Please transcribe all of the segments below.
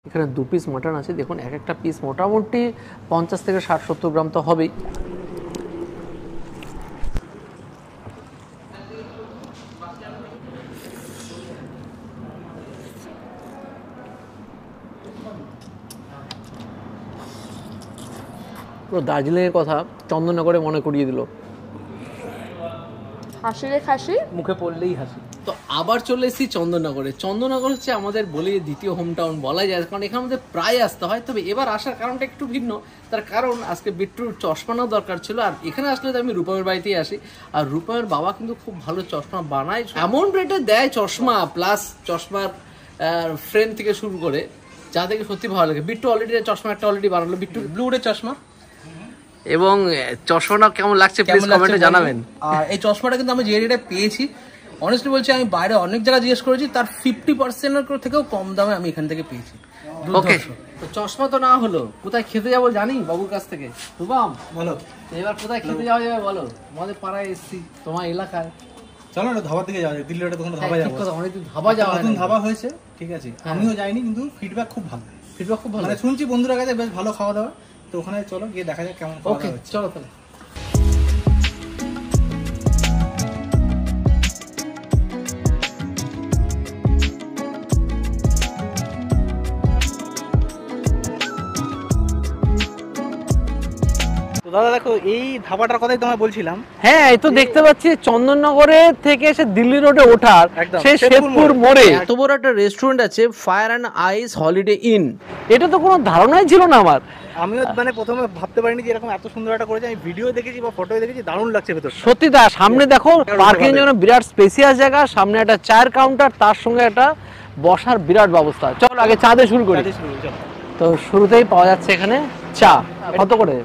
এখানে 2 piece mutton আছে, দেখুন এক একটা পিস মোটামুটি 50 থেকে 60-70 গ্রাম তো হবেই। পুরো দার্জিলিংয়ের কথা চন্দননগরে মনে করিয়ে দিল। হাসি রে খাসি, মুখে পড়লেই হাসি। তো আবার চলে এসেছি চন্দননগরে। চন্দননগর হচ্ছে আমাদের বলি দ্বিতীয় হোম টাউন বলা যায়, কারণ এখানে আমাদের প্রায় আসতে হয়। তবে এবার আসার কারণটা একটু ভিন্ন, তার কারণ আজকে বিট্টুর চশমা নেওয়া দরকার ছিল। আর এখানে আসলে তো আমি রূপমের বাড়িতেই আসি, আর রূপমের বাবা কিন্তু খুব ভালো চশমা বানায়, এমন রেটে দেয় চশমা, প্লাস চশমার ফ্রেম থেকে শুরু করে, যা থেকে সত্যি ভালো লাগে। বিট্টু অলরেডি চশমা একটা অলরেডি বানালো, বিট্টু ব্লু রে চশমা। এবং চশমাটা কেমন লাগছে প্লিজ কমেন্টে জানাবেন। আর এই চশমাটা কিন্তু আমি যে রেটে পেয়েছি, অনেস্টলি বলছি, আমি বাইরে অনেক জায়গায় জিজ্ঞেস করেছি, তার 50% থেকেও কম দামে আমি এখান থেকে পেয়েছি। ওকে, তো চশমা তো না হলো, কোথায় খেতে যাবো জানি বাবুর কাছ থেকে। রূপম বলো এবার কোথায় খেতে যাওয়া যাবে বলো? আমাদের পাড়ায় এসছি, তোমার এলাকায়। চলো না ধাবার দিকে যাওয়া যায়, দিল্লি রোডে তখন ধাবা যাবো। অনেকদিন ধাবা যাওয়া, নতুন ধাবা হয়েছে, ঠিক আছে, আমিও যাইনি, কিন্তু ফিডব্যাক খুব ভালো। ফিডব্যাক খুব ভালো, মানে শুনছি বন্ধুরা কাছে বেশ ভালো খাওয়া দাওয়া। তো ওখানে চলো গিয়ে দেখা যাক কেমন খাওয়া দাওয়া হচ্ছে। চলো তাহলে। দাদা দেখো, এই ধাবাটার কথাই তোমায় বলছিলাম। হ্যাঁ, এই তো দেখতে পাচ্ছি চন্দননগরে থেকে এসে দিল্লি রোডে ওঠার সেই শেরপুর মোড়ে এত বড় একটা রেস্টুরেন্ট আছে, fire and ice holiday inn. এটা তো কোনো ধারণাই ছিল না আমার। আমিও মানে প্রথমে ভাবতে পারিনি যে এরকম এত সুন্দর একটা করেছে। আমি ভিডিও দেখেছি বা ফটো দেখেছি, দারুণ লাগছে ভেতর। সত্যি দা, সামনে দেখো পার্কিং জন্য বিরাট স্পেসিয়াস জায়গা, সামনে একটা চায়ের কাউন্টার, তার সঙ্গে একটা বসার বিরাট ব্যবস্থা। চলো আগে চা দিয়ে শুরু করি। তো শুরুতেই পাওয়া যাচ্ছে এখানে চা। কত করে?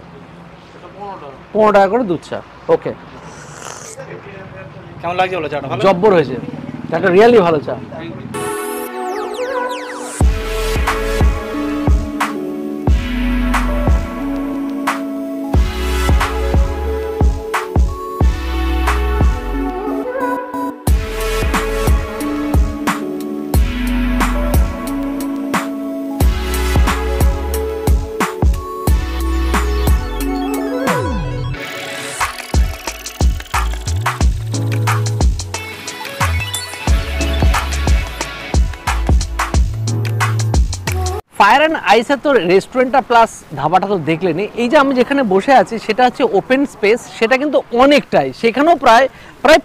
15 টাকা করে দুধ চা। ওকে, কেমন লাগছে বলো চাটা? জব্বর হয়েছে, একটা রিয়েলি ভালো চা। ফায়ার অ্যান্ড আইসের তো রেস্টুরেন্টটা প্লাস ধাবাটা তো দেখলেনি। এই যে আমি যেখানে বসে আছি সেটা হচ্ছে ওপেন স্পেস, সেটা কিন্তু অনেকটাই, সেখানেও প্রায়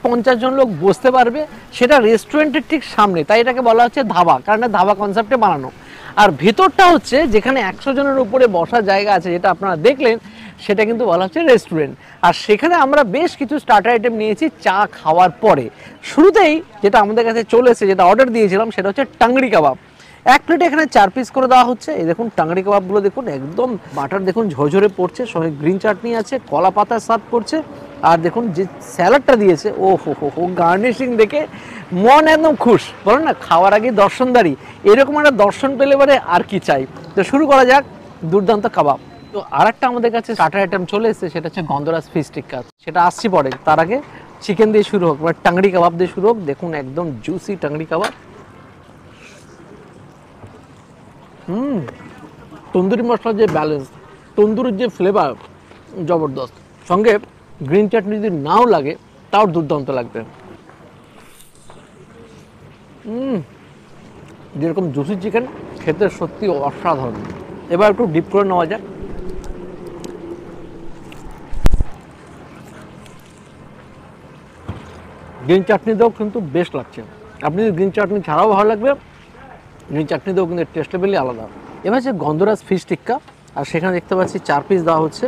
50 জন লোক বসতে পারবে। সেটা রেস্টুরেন্টের ঠিক সামনে, তাই এটাকে বলা হচ্ছে ধাবা, কারণ ধাবা কনসেপ্টে বানানো। আর ভেতরটা হচ্ছে যেখানে 100 জনের উপরে বসার জায়গা আছে, যেটা আপনারা দেখলেন, সেটা কিন্তু বলা হচ্ছে রেস্টুরেন্ট। আর সেখানে আমরা বেশ কিছু স্টার্টার আইটেম নিয়েছি চা খাওয়ার পরে। শুরুতেই যেটা আমাদের কাছে চলে এসেছে, যেটা অর্ডার দিয়েছিলাম, সেটা হচ্ছে টাংড়ি কাবাব। এক প্লেটে এখানে 4 পিস করে দেওয়া হচ্ছে। এই দেখুন টাংড়ি কাবাবগুলো দেখুন, একদম বাটার দেখুন ঝরঝরে পড়ছে, সঙ্গে গ্রিন চাটনি আছে, কলা পাতা সার্ভ করছে। আর দেখুন যে স্যালাডটা দিয়েছে, ও হো গার্নিশিং দেখে মন একদম খুশ। বলেন না, খাওয়ার আগে দর্শনদারি, এরকম একটা দর্শন পেলে পরে আর কি চাই। তো শুরু করা যাক, দুর্দান্ত কাবাব। তো আর একটা আমাদের কাছে স্টার্টার আইটেম চলে এসেছে, সেটা হচ্ছে গন্ধরাজ ফিশ টিক্কা। সেটা আসছি পরে, তার আগে চিকেন দিয়ে শুরু হোক, মানে টাংড়ি কাবাব দিয়ে শুরু হোক। দেখুন একদম জুসি টাংড়ি কাবাব। তন্দুরি মশলার যে ব্যালেন্স, তন্দুরির যে ফ্লেভার জবরদস্ত, সঙ্গে গ্রিন চাটনি যদি নাও লাগে তাও দুর্দান্ত লাগবে। যেরকম জুসি চিকেন খেতে সত্যি অসাধারণ। এবার একটু ডিপ করে নেওয়া যাক। গ্রিন চাটনি দিয়েও কিন্তু বেশ লাগছে। আপনি গ্রিন চাটনি ছাড়াও ভালো লাগবে, গ্রিন চাটনি দিয়েও কিন্তু টেস্ট লেভেলই আলাদা। এবার হচ্ছে গন্ধরাজ ফিশ টিক্কা, আর সেখানে দেখতে পাচ্ছি 4 পিস দেওয়া হচ্ছে।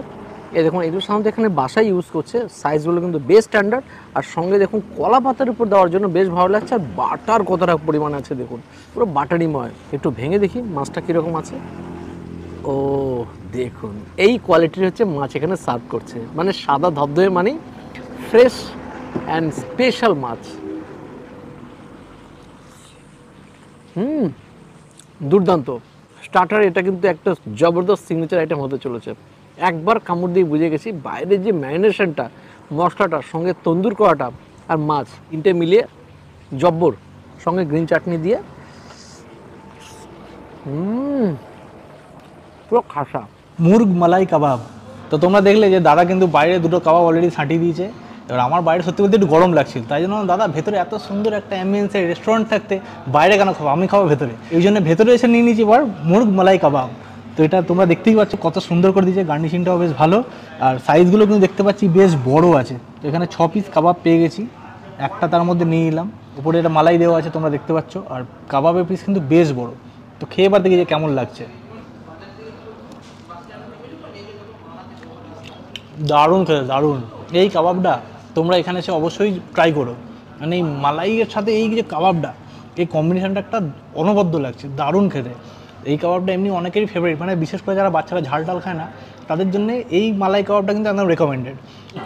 এই দেখুন এগুলো সাধারণত এখানে বাসায় ইউজ করছে, সাইজগুলো কিন্তু বেশ স্ট্যান্ডার্ড। আর সঙ্গে দেখুন কলা পাতার উপর দেওয়ার জন্য বেশ ভালো লাগছে। আর বাটার কতটা পরিমাণ আছে দেখুন, পুরো বাটারিময়। একটু ভেঙে দেখি মাছটা কীরকম আছে। ও দেখুন, এই কোয়ালিটির হচ্ছে মাছ এখানে সার্ভ করছে, মানে সাদা ধবধবে, মানে ফ্রেশ অ্যান্ড স্পেশাল মাছ। দুর্দান্ত স্টার্টার। এটা কিন্তু একটা জবরদস্ত সিগনেচার আইটেম হতে চলেছে। একবার কামড় দিয়ে বুঝে গেছি, বাইরের যে ম্যারিনেশনটা, মশলাটা, সঙ্গে তন্দুর করাটা আর মাছ, তিনটে মিলিয়ে জব্বর। সঙ্গে গ্রিন চাটনি দিয়ে পুরো খাসা মুরগ মালাই কাবাব। তো তোমরা দেখলে যে দাদা কিন্তু বাইরে দুটো কাবাব অলরেডি ছাঁটিয়ে দিয়েছে। এবার আমার বাইরে সত্যি বলতে একটু গরম লাগছিল, তাই জন্য দাদা ভেতরে এত সুন্দর একটা অ্যাম্বিয়েন্সের রেস্টুরেন্ট থাকতে বাইরে কেন খাবো, আমি খাবো ভেতরে। এই জন্য ভেতরে এসে নিয়ে নিয়েছি এবার মুরগ মালাই কাবাব। তো এটা তোমরা দেখতেই পাচ্ছ কত সুন্দর করে দিয়েছে, গার্নিশিংটাও বেশ ভালো, আর সাইজগুলো কিন্তু দেখতে পাচ্ছি বেশ বড় আছে। তো এখানে 6 পিস কাবাব পেয়ে গেছি, একটা তার মধ্যে নিয়ে নিলাম। উপরে এটা মালাই দেওয়া আছে তোমরা দেখতে পাচ্ছ, আর কাবাবের পিস কিন্তু বেশ বড়। তো খেয়ে এবার দেখি যে কেমন লাগছে। দারুণ খেতে, দারুণ। এই কাবাবটা তোমরা এখানে এসে অবশ্যই ট্রাই করো, মানে এই মালাইয়ের সাথে এই যে কাবাবটা, এই কম্বিনেশনটা একটা অনবদ্য লাগছে, দারুণ খেতে। এই কাবাবটা এমনি অনেকেরই ফেভারিট, মানে বিশেষ করে যারা বাচ্চারা ঝাল টাল খায় না তাদের জন্য এই মালাই কাবাবটা কিন্তু একদম রেকমেন্ডেড।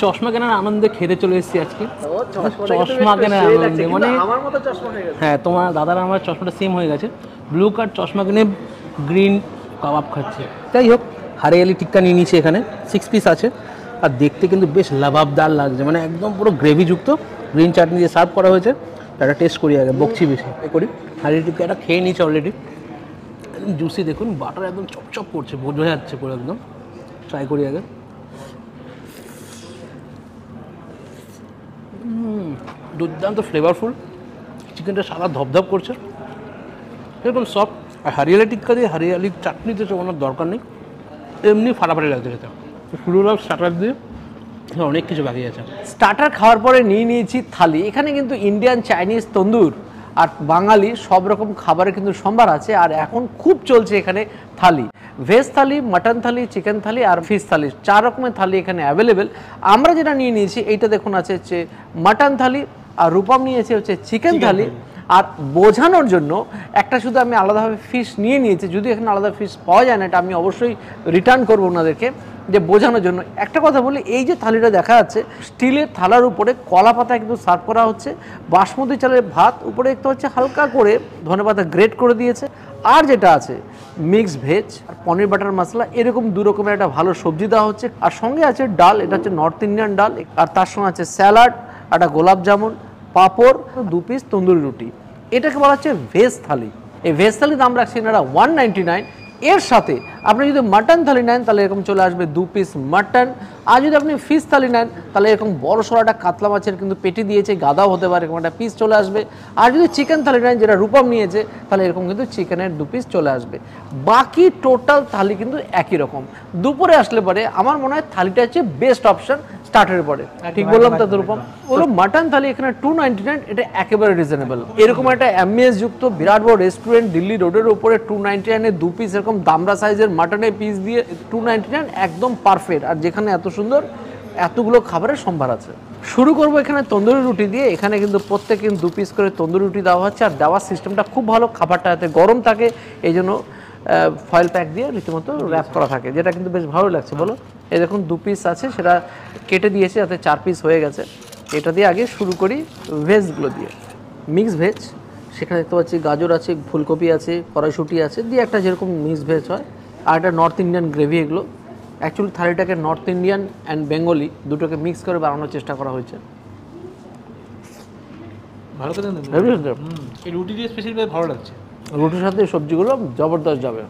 চশমা কেনার আনন্দে খেতে চলে এসেছি আজকে। চশমা কেনার আনন্দে মানে আমার মতো চশমা হয়ে গেছে। হ্যাঁ, তোমার দাদার আমার চশমাটা সেম হয়ে গেছে। ব্লু কার্ড চশমা কিনে গ্রিন কাবাব খাচ্ছে। যাই হোক, হারিয়ালি টিক্কা নিয়ে নিয়েছি, এখানে 6 পিস আছে, আর দেখতে কিন্তু বেশ লাভাবদার লাগছে, মানে একদম পুরো গ্রেভিযুক্ত। গ্রিন চাটনি দিয়ে সার্ভ করা হয়েছে। একটা টেস্ট করি আগে, বকছি বেশি এ করি। হারিয়ালি টিক্কা এটা খেয়ে নিয়েছি অলরেডি, জুসি দেখুন, বাটার একদম চপচপ করছে, বোঝা যাচ্ছে পুরো একদম। ট্রাই করি আগে। দুর্দান্ত ফ্লেভারফুল, চিকেনটা সাদা ধপধপ করছে, এরকম সফট। আর হারিয়ালি টিক্কা দিয়ে হারিয়ালি চাটনিতে চোখানোর দরকার নেই, এমনি ফাটাফাটি লাগছে খেতে। শুরু হলাম স্টার্টার দিয়ে, অনেক কিছু বাকি আছে। স্টার্টার খাওয়ার পরে নিয়ে নিয়েছি থালি। এখানে কিন্তু ইন্ডিয়ান, চাইনিজ, তন্দুর আর বাঙালি সব রকম খাবারের কিন্তু সম্ভার আছে। আর এখন খুব চলছে এখানে থালি, ভেজ থালি, মাটন থালি, চিকেন থালি আর ফিশ থালি, 4 রকমের থালি এখানে অ্যাভেলেবেল। আমরা যেটা নিয়ে নিয়েছি এইটা দেখুন আছে হচ্ছে মাটন থালি, আর রূপম নিয়েছে হচ্ছে চিকেন থালি। আর বোঝানোর জন্য একটা শুধু আমি আলাদাভাবে ফিশ নিয়ে নিয়েছি, যদি এখানে আলাদা ফিশ পাওয়া যায় না এটা আমি অবশ্যই রিটার্ন করবো ওনাদেরকে, যে বোঝানোর জন্য। একটা কথা বলি, এই যে থালিটা দেখা যাচ্ছে স্টিলের থালার উপরে কলা পাতা কিন্তু সার্ভ করা হচ্ছে, বাসমতি চালের ভাত, উপরে দেখতে হচ্ছে হালকা করে ধনেপাতা গ্রেট করে দিয়েছে, আর যেটা আছে মিক্স ভেজ আর পনির বাটার মশলা, এরকম 2 রকমের একটা ভালো সবজি দেওয়া হচ্ছে। আর সঙ্গে আছে ডাল, এটা হচ্ছে নর্থ ইন্ডিয়ান ডাল, আর তার সঙ্গে আছে স্যালাড, একটা গোলাপ জামুন, পাঁপড়, 2 পিস তন্দুরি রুটি। এটাকে বলা হচ্ছে ভেজ থালি। এই ভেজ থালির দাম রাখছি এনারা 199। এর সাথে আপনি যদি মাটন থালি নেন তাহলে এরকম চলে আসবে 2 পিস মাটন। আর যদি আপনি ফিশ থালি নেন তাহলে এরকম বড় সড়ো একটা কাতলা মাছের কিন্তু পেটি দিয়েছে, গাদাও হতে পারে, এরকম একটা পিস চলে আসবে। আর যদি চিকেন থালি নেন, যেটা রূপম নিয়েছে, তাহলে এরকম কিন্তু চিকেনের 2 পিস চলে আসবে। বাকি টোটাল থালি কিন্তু একই রকম। দুপুরে আসলে পরে আমার মনে হয় থালিটা হচ্ছে বেস্ট অপশন স্টার্টারের পরে। ঠিক বললাম তো রূপম? বললাম মাটন থালি এখানে 299, এটা একেবারে রিজনেবল। এরকম একটা অ্যাম্বিয়েন্স যুক্ত বিরাট বড় রেস্টুরেন্ট দিল্লি রোডের উপরে 299 এ 2 পিস এরকম দামড়া সাইজের মাটনের পিস দিয়ে 299 একদম পারফেক্ট। আর যেখানে এত সুন্দর এতগুলো খাবারের সম্ভার আছে। শুরু করবো এখানে তন্দুরি রুটি দিয়ে। এখানে কিন্তু প্রত্যেক 2 পিস করে তন্দুরি রুটি দেওয়া হচ্ছে, আর দেওয়ার সিস্টেমটা খুব ভালো, খাবারটা যাতে গরম থাকে এই জন্য ফয়েল প্যাক দিয়ে রীতিমতো র্যাপ করা থাকে, যেটা কিন্তু বেশ ভালো লাগছে। বলো, এই দেখুন 2 পিস আছে, সেটা কেটে দিয়েছে যাতে 4 পিস হয়ে গেছে। এটা দিয়ে আগে শুরু করি ভেজগুলো দিয়ে। মিক্স ভেজ, সেখানে দেখতে পাচ্ছি গাজর আছে, ফুলকপি আছে, কড়াইশুঁটি আছে, দিয়ে একটা যেরকম মিক্স ভেজ হয়। আর একটা নর্থ ইন্ডিয়ান গ্রেভি। এগুলো অ্যাকচুয়ালি থালিটাকে নর্থ ইন্ডিয়ান অ্যান্ড বেঙ্গলি দুটোকে মিক্স করে বানানোর চেষ্টা করা হয়েছে। ভালো করে এই রুটি দিয়ে স্পেশালি ভালো লাগছে। রুটির সাথে সবজিগুলো জবরদস্ত যাবে।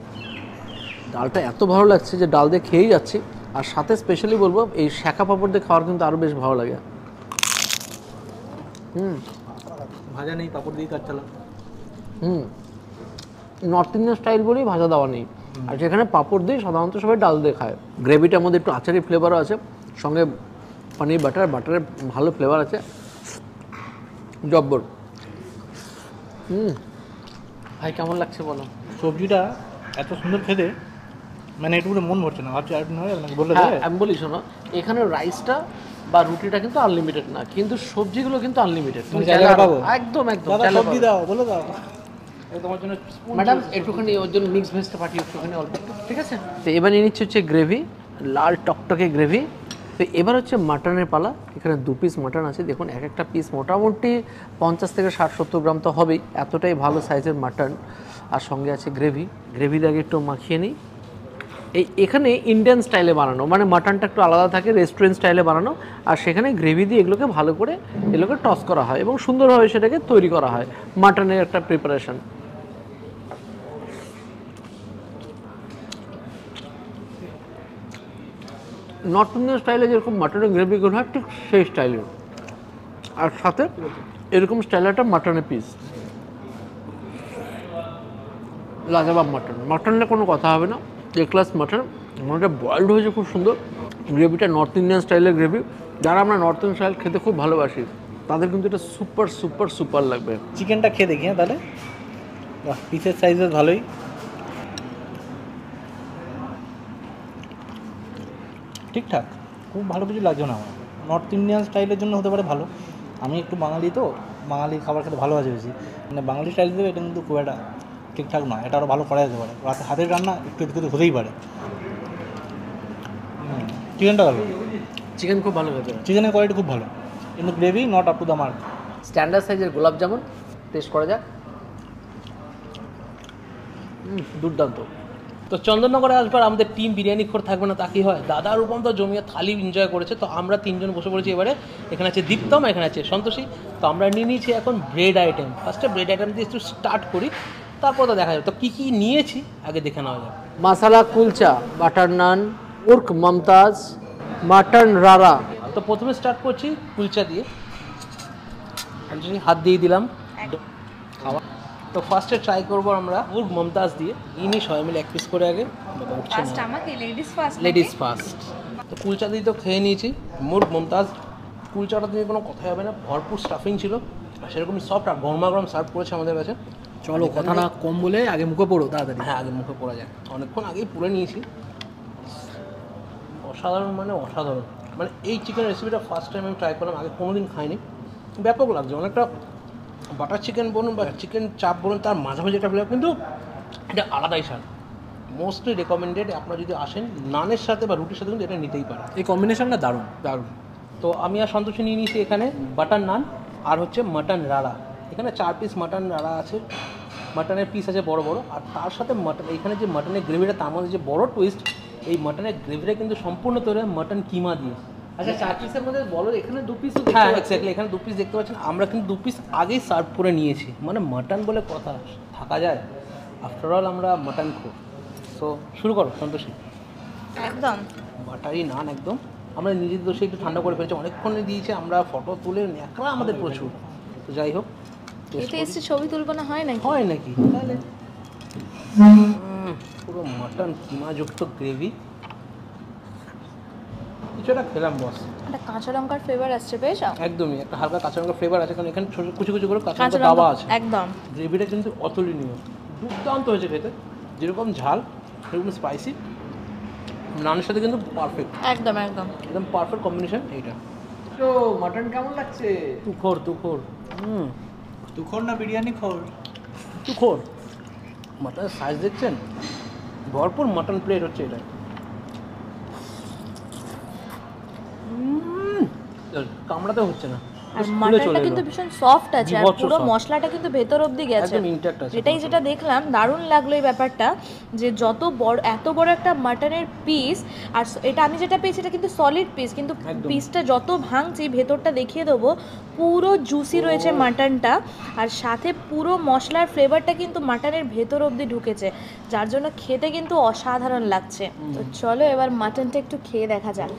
ডালটা এত ভালো লাগছে যে ডাল দিয়ে খেয়েই যাচ্ছি। আর সাথে স্পেশালি বলবো এই শাঁখা পাঁপড় দিয়ে খাওয়ার কিন্তু আরও বেশ ভালো লাগে। ভাজা নেই, পাঁপড় দিয়ে কাজ চালা। নর্থ ইন্ডিয়ান স্টাইল বলেই ভাজা দেওয়া নেই, আর সেখানে পাঁপড় দিয়ে সাধারণত সবাই ডাল দিয়ে খায়। গ্রেভিটার মধ্যে একটু আচারি ফ্লেভারও আছে, সঙ্গে পনির বাটারের ভালো ফ্লেভার আছে, জব্বর। ভাই কেমন লাগছে বলো? সবজিটা এত সুন্দর খেতে, মানে একটু মন ভরছে না, ভাবছি আরেকটু নয় বললে। আমি বলি শোনো, এখানে রাইসটা বা রুটিটা কিন্তু আনলিমিটেড না, কিন্তু সবজিগুলো কিন্তু আনলিমিটেড। একদম একদম সবজি দাও, বলে দাও তোমার জন্য ম্যাডাম, একটুখানি ওর জন্য মিক্স ভেজটা পাঠিয়ে একটুখানি অল্প একটু, ঠিক আছে? তো এবার নিয়ে নিচ্ছে হচ্ছে গ্রেভি, লাল টকটকে গ্রেভি। তো এবার হচ্ছে মাটনের পালা। এখানে 2 পিস মাটন আছে, দেখুন এক একটা পিস মোটামুটি 50 থেকে 60-70 গ্রাম তো হবেই, এতটাই ভালো সাইজের মাটন। আর সঙ্গে আছে গ্রেভি আগে একটু মাখিয়ে নিই। এখানে ইন্ডিয়ান স্টাইলে বানানো, মানে মাটনটা একটু আলাদা থাকে, রেস্টুরেন্ট স্টাইলে বানানো, আর সেখানে গ্রেভি দিয়ে এগুলোকে ভালো করে এগুলোকে টস করা হয় এবং সুন্দরভাবে সেটাকে তৈরি করা হয়। মাটনের একটা প্রিপারেশন। নর্থ ইন্ডিয়ান স্টাইলে যেরকম মাটনের গ্রেভিগুলো হয় ঠিক সেই স্টাইলের, আর সাথে এরকম স্টাইলের একটা মাটনের পিস। লাজবাব মাটন, মাটনের কোনো কথা হবে না, এ ক্লাস মাটন। মাটনটা বয়েলড হয়েছে খুব সুন্দর, গ্রেভিটা নর্থ ইন্ডিয়ান স্টাইলের গ্রেভি। যারা আমরা নর্থ ইন্ডিয়ান স্টাইল খেতে খুব ভালোবাসি তাদের কিন্তু এটা সুপার সুপার সুপার লাগবে। চিকেনটা খেয়ে দেখি হ্যাঁ তাহলে। বাহ, পিসের সাইজ ভালোই। ঠিকঠাক, খুব ভালো কিছু লাগছে না আমার। নর্থ ইন্ডিয়ান স্টাইলের জন্য হতে পারে ভালো, আমি একটু বাঙালি তো, বাঙালি খাবার খেতে ভালোবাসি বেশি, মানে বাঙালি স্টাইল দেবে এটা কিন্তু খুব একটা ঠিকঠাক নয়, এটা আরও ভালো করা যেতে পারে। হাতের রান্না একটু একটু হতেই পারে। চিকেনটা ভালো, চিকেন খুব ভালো খেতে, চিকেনের কোয়ালিটি খুব ভালো, কিন্তু gravy not up to the mark. Standard সাইজের গোলাপ জামুন টেস্ট করা যাক। দুর্দান্ত। তো চন্দননগরে আসবার আমাদের টিম বিরিয়ানি খোর থাকবে না তা কি হয়, দাদা রূপম তো জমিয়ে থালি এনজয় করেছে, তো আমরা তিনজন বসে পড়েছি এবারে। এখানে আছে দীপ্তম, এখানে আছে সন্তোষী। তো আমরা নিয়ে নিয়েছি এখন ব্রেড আইটেম। ফার্স্টে ব্রেড আইটেম দিয়ে একটু স্টার্ট করি, তারপর তো দেখা যাবে। তো কী কী নিয়েছি আগে দেখে নেওয়া যাবে। মাসালা কুলচা, বাটার নান, উর্ক মমতাজ, মাটন রারা। তো প্রথমে স্টার্ট করছি কুলচা দিয়ে, হাত দিয়ে দিলাম খাওয়া। তো ফার্স্টে ট্রাই করবো আমরা উর্ক মমতাজ দিয়ে, ইনি সবাই মিলে এক পিস করে আগে। ফার্স্ট আমাকে লেডিস ফার্স্ট। তো কুলচা দিয়ে তো খেয়ে নিয়েছি, মুর্গ মমতাজ। কুলচাটা দিয়ে কোনো কথাই হবে না, ভরপুর স্টাফিং ছিল, আর সেরকমই সফট, আর গরমা গরম সার্ভ করেছে আমাদের কাছে। চলো কথা না কম বলে আগে মুখে পড়ো তাড়াতাড়ি। হ্যাঁ, আগে মুখে পড়া যায়, অনেকক্ষণ আগেই পুরে নিয়েছি। অসাধারণ মানে অসাধারণ, মানে এই চিকেন রেসিপিটা ফার্স্ট টাইম আমি ট্রাই করলাম, আগে কোনো দিন খাইনি। ব্যাপক লাগছে, অনেকটা বাটার চিকেন বলুন বা চিকেন চাপ বলুন, তার মাঝামাঝি একটা ফ্লেভার, কিন্তু এটা আলাদাই স্বাদ। মোস্টলি রেকমেন্ডেড, আপনারা যদি আসেন নানের সাথে বা রুটির সাথে কিন্তু এটা নিতেই পারেন। এই কম্বিনেশনটা দারুণ দারুণ। তো আমি আর সন্তোষী নিয়ে নিয়েছি এখানে বাটার নান আর হচ্ছে মাটন রাড়া। এখানে 4 পিস মাটন রাড়া আছে, মাটনের পিস আছে বড় বড়, আর তার সাথে মাটন, এখানে যে মাটনের গ্রেভিটা, তার মধ্যে যে বড় টুইস্ট, এই মাটনের গ্রেভিটা কিন্তু সম্পূর্ণ তৈরি হয় মাটন কিমা দিয়ে। আচ্ছা 4 পিসের মধ্যে বলো এখানে 2 পিস। হ্যাঁ এক্স্যাক্টলি, এখানে 2 পিস দেখতে পাচ্ছেন, আমরা কিন্তু 2 পিস আগেই সার্ভ করে নিয়েছি, মানে মাটন বলে কথা থাকা যায়, আফটার অল আমরা মাটন খো। সো শুরু করো সন্তোষী। একদম বাটারি নান একদম, আমরা নিজের দোষে একটু ঠান্ডা করে ফেলছি, অনেকক্ষণে দিয়েছে, আমরা ফটো তুলে ন্যাকড়া আমাদের প্রচুর। তো যাই হোক, এতে এসে ছবি তুলবো না, হয় নাকি? হয় নাকি তাহলে। পুরো মাটন কিমাযুক্ত গ্রেভি, কিছুটা খেলাম বস। একটা কাঁচা লঙ্কার ফ্লেভার আসছে, বেশ একদমই একটা হালকা কাঁচা লঙ্কার ফ্লেভার আছে, কারণ এখানে ছোটো কুচি কুচি করে কাঁচা লঙ্কা দেওয়া আছে। একদম গ্রেভিটা কিন্তু অতুলনীয়, দুর্দান্ত হয়েছে খেতে, যেরকম ঝাল সেরকম স্পাইসি, নানের সাথে কিন্তু পারফেক্ট, একদম একদম একদম পারফেক্ট কম্বিনেশন এইটা। তো মাটন কেমন লাগছে? তুখোর তুখোর না বিরিয়ানি খোর? তুখোর। মাটনের সাইজ দেখছেন, ভরপুর মাটন প্লেট হচ্ছে এটা। কামড়াতে হচ্ছে না, আর মাটনটা কিন্তু ভীষণ সফট আছে, আর পুরো মশলাটা কিন্তু ভেতর অবধি গেছে, একদম ইনট্যাক্ট আছে। এটাই যেটা দেখলাম দারুণ লাগলো এই ব্যাপারটা, যে যত বড় এত বড় একটা মাটনের পিস, আর এটা আমি যেটা পেয়েছি এটা কিন্তু সলিড পিস, কিন্তু পিসটা যত ভাঙছি ভেতরটা দেখিয়ে দেবো, পুরো জুসি রয়েছে মাটনটা, আর সাথে পুরো মশলার ফ্লেভারটা কিন্তু মাটনের ভেতর অবধি ঢুকেছে, যার জন্য খেতে কিন্তু অসাধারণ লাগছে। তো চলো এবার মাটনটা একটু খেয়ে দেখা যাক।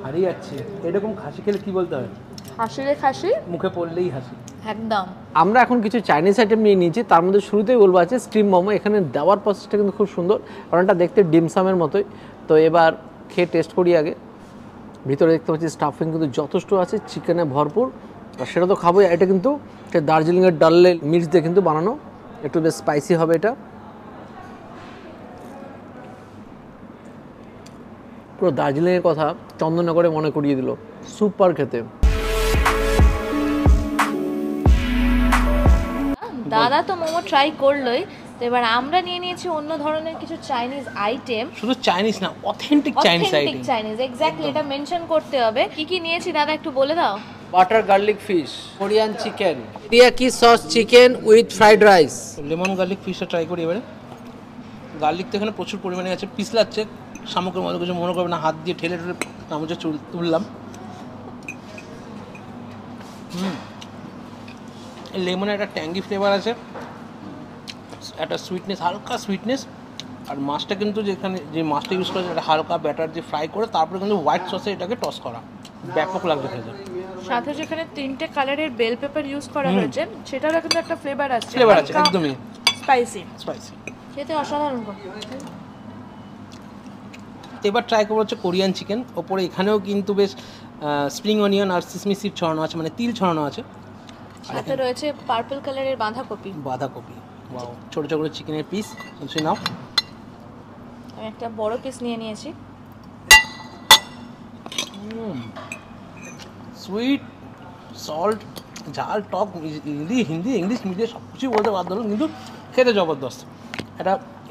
হারিয়ে যাচ্ছে, এরকম খাসি খেলে কি বলতে হয়, হাসিরে খাসি, মুখে পড়লেই হাসি। একদম। আমরা এখন কিছু চাইনিজ আইটেম নিয়ে নিয়েছি, তার মধ্যে শুরুতেই বলবো আছে স্টিম মোমো। এখানে দেওয়ার প্রসেসটা কিন্তু খুব সুন্দর, কারণ এটা দেখতে ডিমসামের মতোই। তো এবার খেয়ে টেস্ট করি আগে। ভিতরে দেখতে পাচ্ছি স্টাফিং কিন্তু যথেষ্ট আছে, চিকেনে ভরপুর, আর সেটা তো খাবোই। এটা কিন্তু দার্জিলিংয়ের ডালে মির্চ দিয়ে কিন্তু বানানো, একটু বেশ স্পাইসি হবে এটা। পুরো দার্জিলিংয়ের কথা চন্দননগরে মনে করিয়ে দিল, সুপার খেতে। দাদা তো মোমো ট্রাই করলোই, তো এবার আমরা নিয়ে নিয়েছি অন্য ধরনের কিছু চাইনিজ আইটেম। শুধু চাইনিজ না, authentic Chinese item. Chinese exactly, এটা মেনশন করতে হবে। কি কি নিয়েছি দাদা একটু বলে দাও। Butter garlic fish, Korean chicken, teriyaki sauce chicken with fried rice. Lemon garlic ফিশটা ট্রাই করি এবারে। গার্লিক তো এখানে প্রচুর পরিমাণে আছে, পিছলাচ্ছে শামুকের মতো, কিছু মনে করবে না, হাত দিয়ে ঠেলে ঠেলে চামচে তুললাম। লেমনের একটা ট্যাঙ্গি ফ্লেভার আছে, একটা সুইটনেস, হালকা সুইটনেস, আর মাছটা কিন্তু যেখানে যে মাছটা ইউজ করেছে এটা হালকা ব্যাটার দিয়ে ফ্রাই করে তারপরে কিন্তু হোয়াইট সসে এটাকে টস করা, ব্যাপক লাগবে খেতে। সাথে যেখানে 3টে কালারের বেল পেপার ইউজ করা হয়েছে সেটারও কিন্তু একটা ফ্লেভার আছে, ফ্লেভার আছে একদমই স্পাইসি, স্পাইসি। খেতে অসাধারণ। এবার ট্রাই করবো হচ্ছে কোরিয়ান চিকেন। ওপরে এখানেও কিন্তু বেশ স্প্রিং অনিয়ন আর সিসমি সিড ছড়ানো আছে, মানে তিল ছড়ানো আছে। সাথে রয়েছে পার্পল কালারের বাঁধাকপি। ওয়াও, ছোটো ছোটো চিকেনের পিস নাও। আমি একটা বড় পিস নিয়ে নিয়েছি। সুইট, সল্ট, ঝাল, টক, হিন্দি ইংলিশ মিডিয়াম সব কিছুই বলতে বাধ্য হলাম, কিন্তু খেতে জবরদস্ত।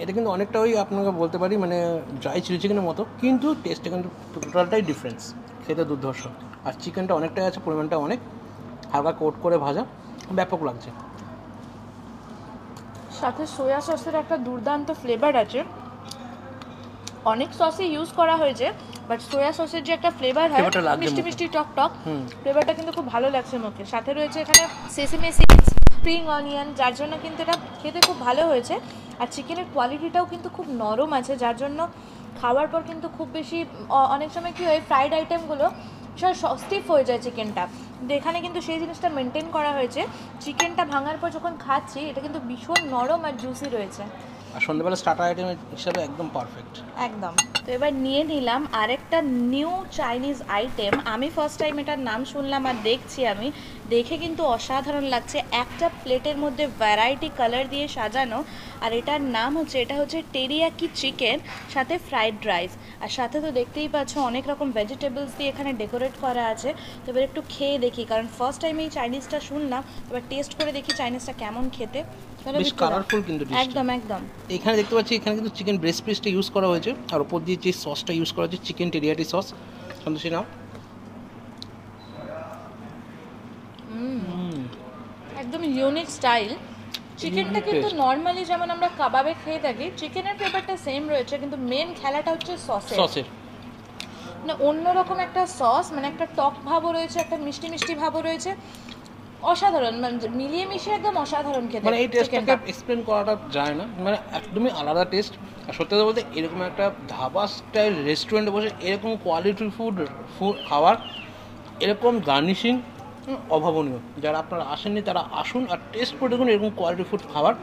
এটা কিন্তু অনেকটা ওই আপনাকে বলতে পারি মানে ড্রাই চিলি চিকেনের মতো, কিন্তু টেস্টটা কিন্তু টোটালটাই ডিফারেন্স, খেতে দুর্ধর্ষ। আর চিকেনটা অনেকটাই আছে, পরিমাণটা অনেক, হালকা কোট করে ভাজা, ব্যাপক লাগছে। সাথে সোয়া সসের একটা দুর্দান্ত ফ্লেভার আছে। অনেক সসই ইউজ করা হয়েছে, বাট সোয়া সসের যে একটা ফ্লেভার হয় মিষ্টি মিষ্টি টক টক, ফ্লেভারটা কিন্তু খুব ভালো লাগছে মুখে। সাথে রয়েছে এখানে সেসমি সিডস, স্প্রিং অনিয়ন, যার জন্য কিন্তু এটা খেতে খুব ভালো হয়েছে। আর চিকেনের কোয়ালিটিটাও কিন্তু খুব নরম আছে, যার জন্য খাওয়ার পর কিন্তু খুব বেশি অনেক সময় কী হয় ফ্রাইড আইটেমগুলো স্টিফ হয়ে যায় চিকেনটা, কিন্তু এখানে কিন্তু সেই জিনিসটা মেনটেন করা হয়েছে। চিকেনটা ভাঙার পর যখন খাচ্ছি এটা কিন্তু ভীষণ নরম আর জুসি রয়েছে, আর সন্ধ্যাবেলা স্টার্টার আইটেম হিসাবে একদম পারফেক্ট। একদম। তো এবার নিয়ে নিলাম আরেকটা নিউ চাইনিজ আইটেম। আমি ফার্স্ট টাইম এটার নাম শুনলাম আর দেখছি, আমি দেখে কিন্তু অসাধারণ লাগছে। একটা প্লেটের মধ্যে ভ্যারাইটি কালার দিয়ে সাজানো, আর এটার নাম হচ্ছে, এটা হচ্ছে টেরিয়াকি চিকেন, সাথে ফ্রাইড রাইস, আর সাথে তো দেখতেই পাচ্ছ অনেক রকম ভেজিটেবলস দিয়ে এখানে ডেকোরেট করা আছে। তো এবার একটু খেয়ে দেখি, কারণ ফার্স্ট টাইম এই চাইনিজটা শুনলাম, এবার টেস্ট করে দেখি চাইনিজটা কেমন খেতে। বেশ কালারফুল কিন্তু একদম একদম। এখানে দেখতে পাচ্ছি এখানে কিন্তু চিকেন ব্রেস্ট পিসটা ইউজ করা হয়েছে, আর উপর দিয়ে যে সসটা ইউজ করা হয়েছে চিকেন টেরিয়াকি সস। সন্তোষী নাও। একদম ইউনিক স্টাইল। চিকেনটা কিন্তু নর্মালি যেমন আমরা কাবাবে খেয়ে থাকি, চিকেনের ফ্লেভারটা সেম রয়েছে, কিন্তু মেন খেলাটা হচ্ছে সসের। মানে অন্যরকম একটা সস, মানে একটা টক ভাবও রয়েছে, একটা মিষ্টি মিষ্টি ভাবও রয়েছে, অসাধারণ, মানে মিলিয়ে মিশিয়ে একদম অসাধারণ খেতে। মানে এই টেস্টটাকে এক্সপ্লেন করাটা যায় না, মানে একদমই আলাদা টেস্ট। আর সত্যি কথা বলতে এরকম একটা ধাবা স্টাইল রেস্টুরেন্টে বসে এরকম কোয়ালিটি ফুড খাওয়ার, এরকম গার্নিশিং অভাবনীয়। যারা আপনারা আসেননি তারা আসুন আর টেস্ট করে দেখুন এরকম কোয়ালিটি ফুড খাবার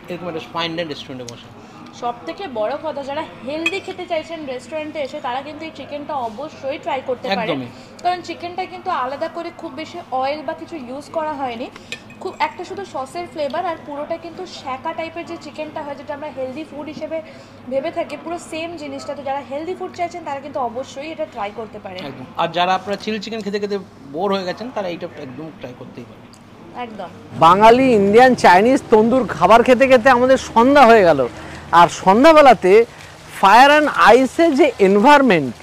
এরকম একটা ফাইন ডাইন রেস্টুরেন্টে বসে। সব থেকে বড় কথা, যারা হেলদি খেতে চাইছেন রেস্টুরেন্টে এসে, তারা কিন্তু এই চিকেনটা অবশ্যই ট্রাই করতে পারেন, কারণ চিকেনটা কিন্তু আলাদা করে খুব বেশি অয়েল বা কিছু ইউজ করা হয়নি, খুব একটা শুধু সসের ফ্লেভার, আর পুরোটা কিন্তু শ্যাকা টাইপের যে চিকেনটা হয়, যেটা আমরা হেলদি ফুড হিসেবে ভেবে থাকি, পুরো সেম জিনিসটা। তো যারা হেলদি ফুড চাইছেন তারা কিন্তু অবশ্যই এটা ট্রাই করতে পারেন। আর যারা আপনারা চিলি চিকেন খেতে খেতে বোর হয়ে গেছেন তারা এইটা একদম ট্রাই করতেই পারেন। একদম। বাঙালি ইন্ডিয়ান চাইনিজ তন্দুর খাবার খেতে খেতে আমাদের সন্ধ্যা হয়ে গেল, আর সন্ধ্যাবেলাতে ফায়ার অ্যান্ড আইসের যে এনভায়রনমেন্ট,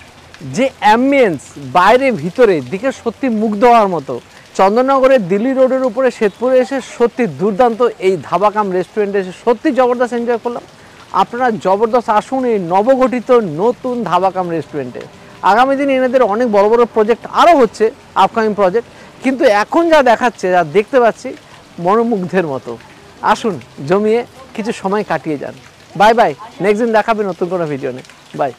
যে অ্যাম্বিয়েন্স বাইরে ভিতরে দিকে সত্যি মুগ্ধ হওয়ার মতো। চন্দননগরের দিল্লি রোডের উপরে শ্বেতপুরে এসে সত্যি দুর্দান্ত এই ধাবা কাম রেস্টুরেন্টে এসে সত্যি জবরদস্ত এনজয় করলাম। আপনারা জবরদস্ত আসুন এই নবগঠিত নতুন ধাবা কাম রেস্টুরেন্টে। আগামী দিনে এনাদের অনেক বড় বড় প্রজেক্ট আরও হচ্ছে, আপকামিং প্রজেক্ট, কিন্তু এখন যা দেখাচ্ছে, যা দেখতে পাচ্ছি মনোমুগ্ধের মতো। আসুন জমিয়ে কিছু সময় কাটিয়ে যান। বাই বাই, নেক্সট দিন দেখাবে নতুন কোনো ভিডিও নিয়ে। বাই।